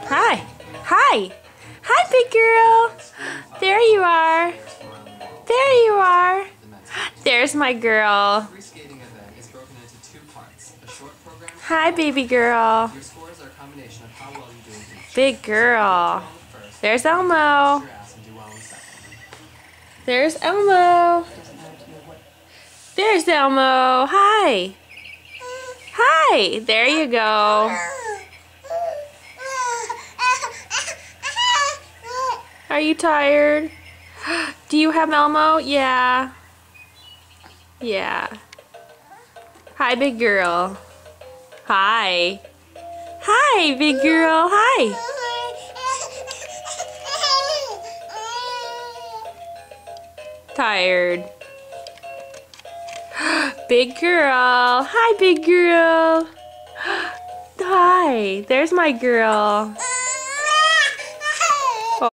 Hi. Hi. Hi, big girl. There you are. There you are. There's my girl. Hi, baby girl. Big girl. There's Elmo. There's Elmo. There's Elmo. Hi. Hi. There you go. Are you tired? Do you have Elmo? Yeah. Yeah. Hi, big girl. Hi. Hi, big girl. Hi. Tired. Big girl. Hi, big girl. Hi. There's my girl.